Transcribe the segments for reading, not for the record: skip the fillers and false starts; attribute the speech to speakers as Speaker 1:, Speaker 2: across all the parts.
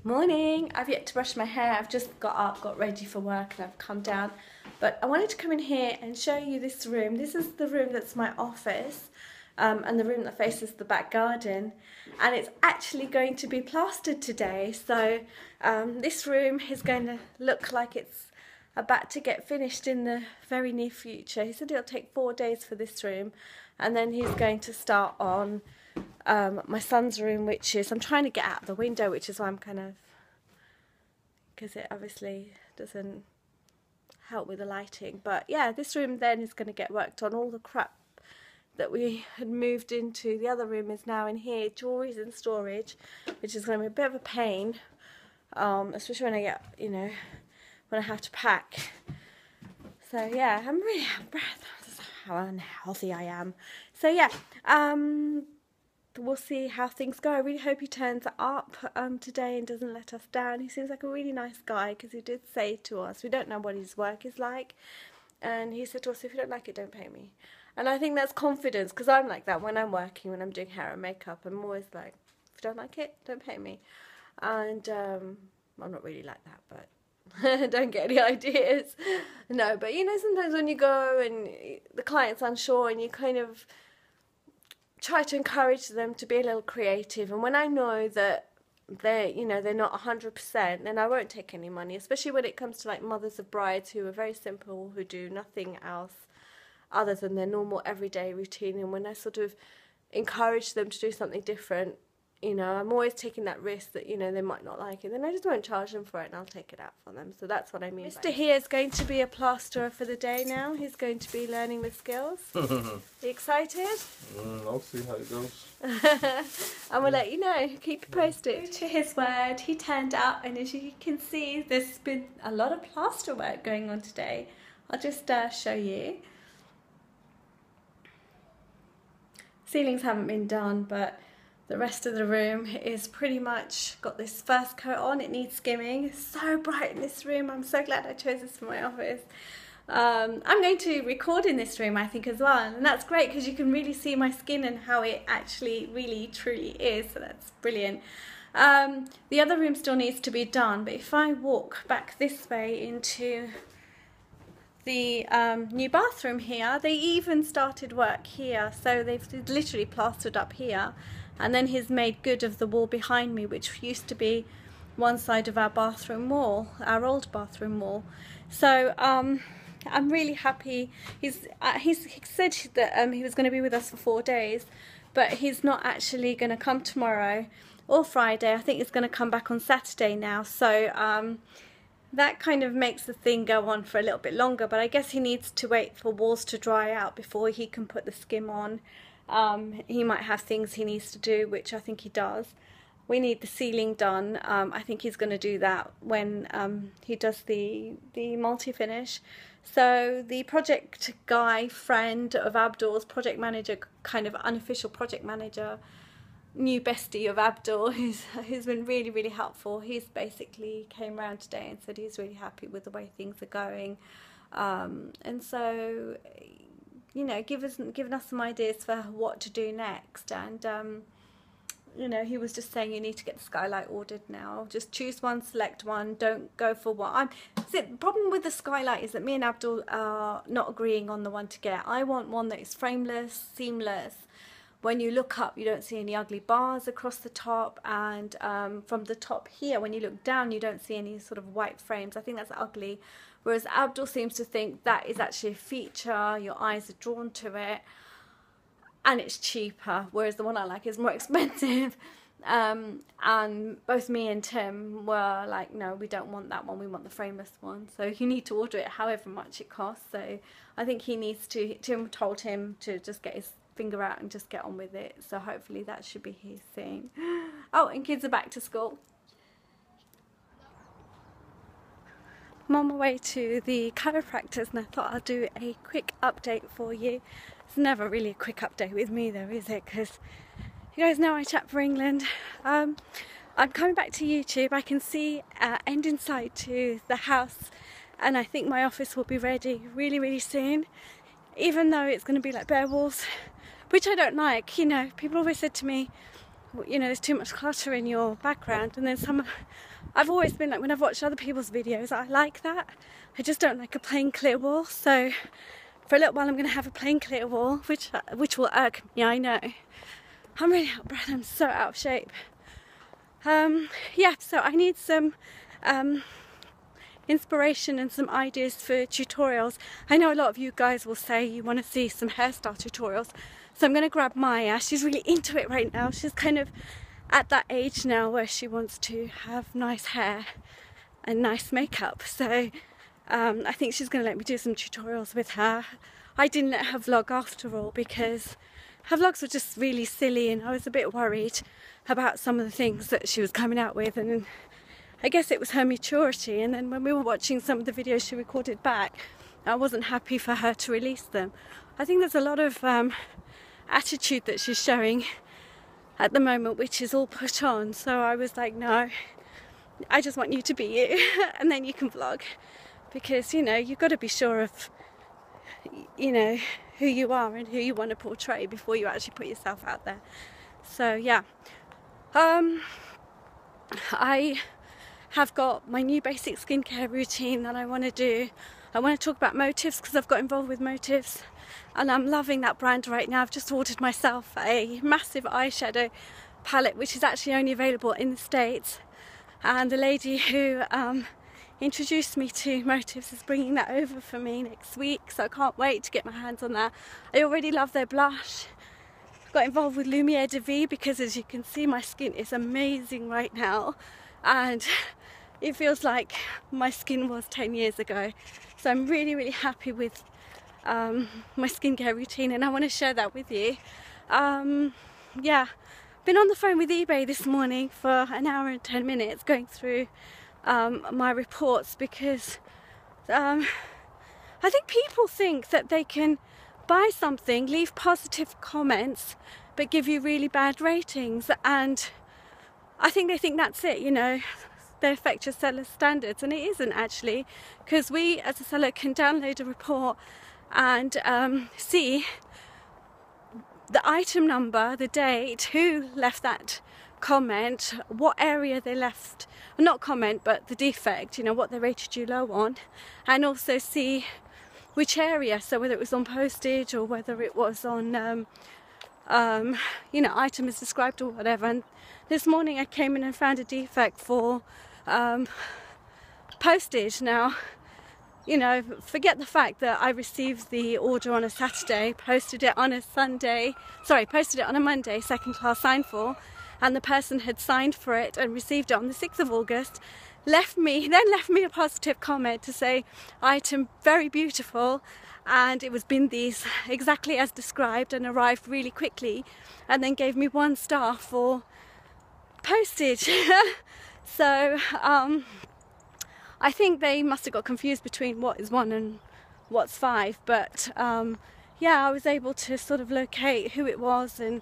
Speaker 1: Morning. I've yet to brush my hair. I've just got up, got ready for work, and I've come down. But I wanted to come in here and show you this room. This is the room that's my office, and the room that faces the back garden. And it's actually going to be plastered today. So this room is going to look like it's about to get finished in the very near future. He said it'll take 4 days for this room, and then he's going to start on my son's room, which is, I'm trying to get out of the window, which is why I'm kind of, because it obviously doesn't help with the lighting. But yeah, this room then is going to get worked on. All the crap that we had moved into the other room is now in here. Jewelry's in storage, which is going to be a bit of a pain, especially when I get, you know, when I have to pack. So yeah, I'm really out of breath. That's how unhealthy I am. So yeah, we'll see how things go. I really hope he turns up today and doesn't let us down. He seems like a really nice guy, because he did say to us, we don't know what his work is like, and he said to us, if you don't like it, don't pay me. And I think that's confidence, because I'm like that when I'm working, when I'm doing hair and makeup. I'm always like, if you don't like it, don't pay me. And I'm not really like that, but don't get any ideas. No, but you know, sometimes when you go and the client's unsure and you kind of try to encourage them to be a little creative, and when I know that they're not 100%, then I won't take any money, especially when it comes to like mothers of brides who are very simple, who do nothing else other than their normal everyday routine. And when I sort of encourage them to do something different, you know, I'm always taking that risk that, you know, they might not like it. Then I just won't charge them for it, and I'll take it out for them. So that's what I mean. Mr. here is going to be a plasterer for the day now. He's going to be learning the skills. Are you excited?
Speaker 2: I'll see how it goes.
Speaker 1: And we'll let you know. Keep you posted. To his word, he turned up, and as you can see, there's been a lot of plaster work going on today. I'll just show you. Ceilings haven't been done, but the rest of the room is pretty much got this first coat on. It needs skimming. It's so bright in this room. I'm so glad I chose this for my office. I'm going to record in this room, I think, as well. And that's great, because you can really see my skin and how it actually really truly is. So that's brilliant. The other room still needs to be done. But if I walk back this way into the new bathroom here, they even started work here. So they've literally plastered up here. And then he's made good of the wall behind me, which used to be one side of our bathroom wall, our old bathroom wall. So I'm really happy. He said that he was going to be with us for 4 days, but he's not actually going to come tomorrow or Friday. I think he's going to come back on Saturday now. So that kind of makes the thing go on for a little bit longer. But I guess he needs to wait for walls to dry out before he can put the skim on. He might have things he needs to do, which I think he does. We need the ceiling done. I think he's going to do that when he does the multi-finish. So the project guy, friend of Abdul's, project manager, kind of unofficial project manager, new bestie of Abdul, who's been really, really helpful. He's basically came around today and said he's really happy with the way things are going. And so, you know, giving us some ideas for what to do next. And you know, he was just saying you need to get the skylight ordered now. Just choose one, select one. Don't go for one. See, the problem with the skylight is that me and Abdul are not agreeing on the one to get. I want one that is frameless, seamless. When you look up, you don't see any ugly bars across the top, and from the top here, when you look down, you don't see any sort of white frames. I think that's ugly. Whereas Abdul seems to think that is actually a feature, your eyes are drawn to it, and it's cheaper, whereas the one I like is more expensive. And both me and Tim were like, no, we don't want that one, we want the frameless one. So you need to order it however much it costs. So I think he needs to, Tim told him to just get his finger out and just get on with it. So hopefully that should be his thing. Oh, and kids are back to school. I'm on my way to the chiropractors, and I thought I'll do a quick update for you. It's never really a quick update with me though, is it? Because you guys know I chat for England. I'm coming back to YouTube. I can see end in sight to the house, and I think my office will be ready really, really soon. Even though it's going to be like bare walls, which I don't like. You know, people always said to me, you know, there's too much clutter in your background. And then I've always been like, when I've watched other people's videos, I like that. I just don't like a plain clear wall. So for a little while I'm going to have a plain clear wall, which will irk me, I know. I'm really out of breath, I'm so out of shape. Yeah, so I need some inspiration and some ideas for tutorials. I know a lot of you guys will say you want to see some hairstyle tutorials, so I'm going to grab Maya. She's really into it right now. She's kind of at that age now where she wants to have nice hair and nice makeup, so I think she's going to let me do some tutorials with her. I didn't let her vlog after all because her vlogs were just really silly, and I was a bit worried about some of the things that she was coming out with, and I guess it was her maturity. And then when we were watching some of the videos she recorded back, I wasn't happy for her to release them. I think there's a lot of attitude that she's showing at the moment, which is all put on. So I was like, no, I just want you to be you and then you can vlog, because, you know, you've got to be sure of, you know, who you are and who you want to portray before you actually put yourself out there. So yeah, I have got my new basic skincare routine that I want to do. I want to talk about Motives because I've got involved with Motives and I'm loving that brand right now. I've just ordered myself a massive eyeshadow palette, which is actually only available in the States, and the lady who introduced me to Motives is bringing that over for me next week, so I can't wait to get my hands on that. I already love their blush. Got involved with Lumiere de Vie because, as you can see, my skin is amazing right now and it feels like my skin was 10 years ago. So I'm really, really happy with my skincare routine, and I want to share that with you. Yeah, been on the phone with eBay this morning for an hour and 10 minutes going through my reports, because I think people think that they can buy something, leave positive comments, but give you really bad ratings, and I think they think that's it, you know, they affect your seller's standards, and it isn't actually, because we as a seller can download a report and see the item number, the date, who left that comment, what area they left, not comment but the defect, you know, what they rated you low on, and also see which area, so whether it was on postage or whether it was on you know, item is described or whatever. And this morning I came in and found a defect for postage. Now, you know, forget the fact that I received the order on a Saturday, posted it on a posted it on a Monday, second class signed for, and the person had signed for it and received it on the 6th of August, left me a positive comment to say item very beautiful, and it was Bindi's exactly as described and arrived really quickly, and then gave me 1 star for postage. So I think they must have got confused between what is 1 and what's 5, but yeah, I was able to sort of locate who it was, and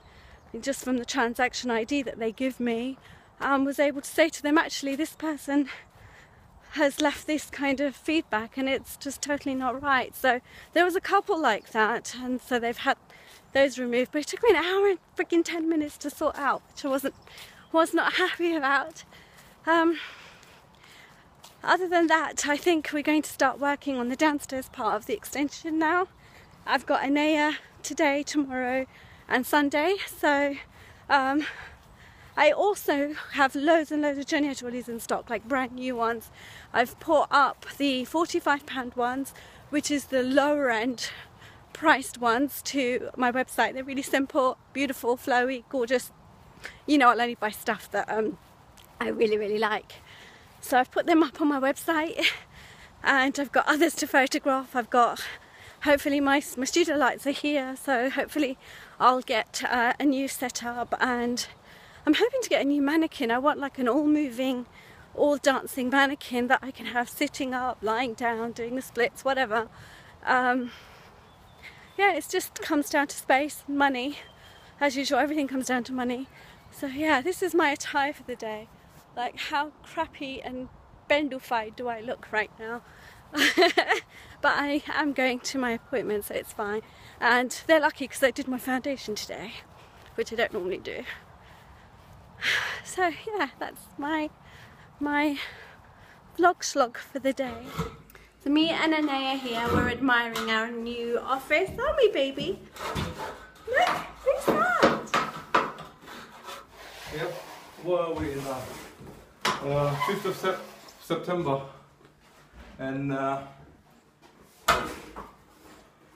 Speaker 1: just from the transaction ID that they give me, was able to say to them, actually this person has left this kind of feedback and it's just totally not right. So there was a couple like that, and so they've had those removed, but it took me an hour and freaking 10 minutes to sort out, which I was not happy about. Other than that, I think we're going to start working on the downstairs part of the extension now. I've got Anea today, tomorrow and Sunday, so I also have loads and loads of Johnny Jollies in stock, like brand new ones. I've put up the £45 ones, which is the lower end priced ones, to my website. They're really simple, beautiful, flowy, gorgeous. You know, I'll only buy stuff that I really, really like. So I've put them up on my website, and I've got others to photograph. I've got, hopefully my studio lights are here, so hopefully I'll get a new setup, and I'm hoping to get a new mannequin. I want like an all-moving, all-dancing mannequin that I can have sitting up, lying down, doing the splits, whatever. Yeah, it just comes down to space, money. As usual, everything comes down to money. So yeah, this is my attire for the day. Like, how crappy and bendified do I look right now? But I am going to my appointment, so it's fine. And they're lucky because I did my foundation today, which I don't normally do. So yeah, that's my vlog slog for the day. So me and Anaya here, we're admiring our new office, aren't we, baby? Look, who's that?
Speaker 2: Yep. Where are we now? 5th of September. And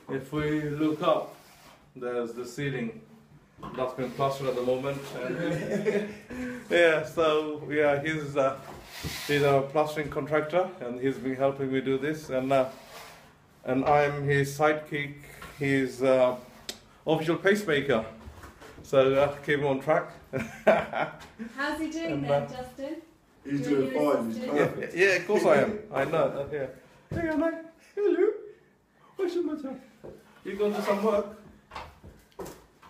Speaker 2: if we look up, there's the ceiling that's been plastered at the moment. And yeah, so yeah, he's a plastering contractor, and he's been helping me do this. And I'm his sidekick. He's official pacemaker. So keep him on track.
Speaker 1: How's he doing then, Justin?
Speaker 3: He's doing fine, he's perfect.
Speaker 2: Yeah, of course I am. I know. Yeah. Hey, Anna. Hello. What's your matter? You going to some work?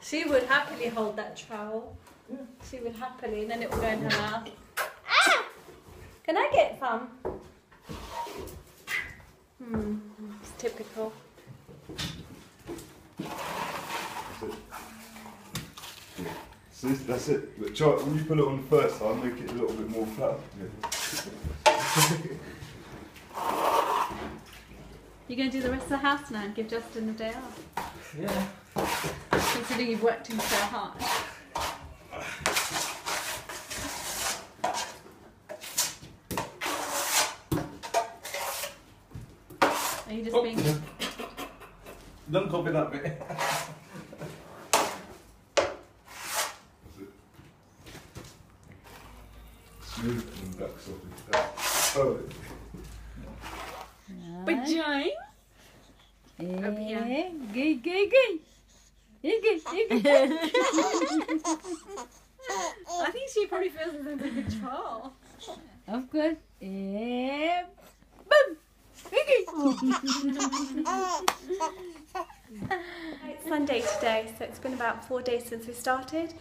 Speaker 1: She would happily hold that trowel.
Speaker 2: Yeah.
Speaker 1: She would happily, and then it will go in her mouth. Ah! Can I get some? It's typical.
Speaker 3: So that's it. Look, try, when you put it on the first time, make it a little bit more flat. Yeah.
Speaker 1: You're going to do the rest of the house now and give Justin the day off?
Speaker 2: Yeah.
Speaker 1: Considering you've worked him so hard. Are you just being...
Speaker 2: Don't copy that bit.
Speaker 3: Smooth and black soft. Oh.
Speaker 1: Vagina?
Speaker 4: Over
Speaker 1: here.
Speaker 4: Good, good, good. Good, good, good.
Speaker 1: I think she probably feels it's under control.
Speaker 4: Of course. Yeah. Boom.
Speaker 1: It's Sunday today, so it's been about 4 days since we started.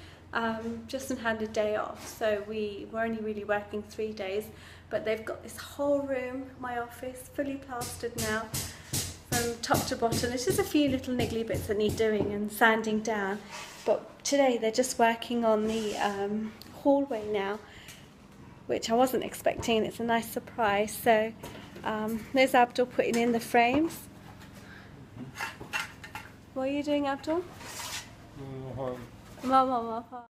Speaker 1: Justin had a day off, so we're only really working 3 days, but they've got this whole room, my office, fully plastered now from top to bottom. There's just a few little niggly bits that need doing and sanding down, but today they're just working on the hallway now, which I wasn't expecting. It's a nice surprise. So there's Abdul putting in the frames. What are you doing, Abdul? Mama.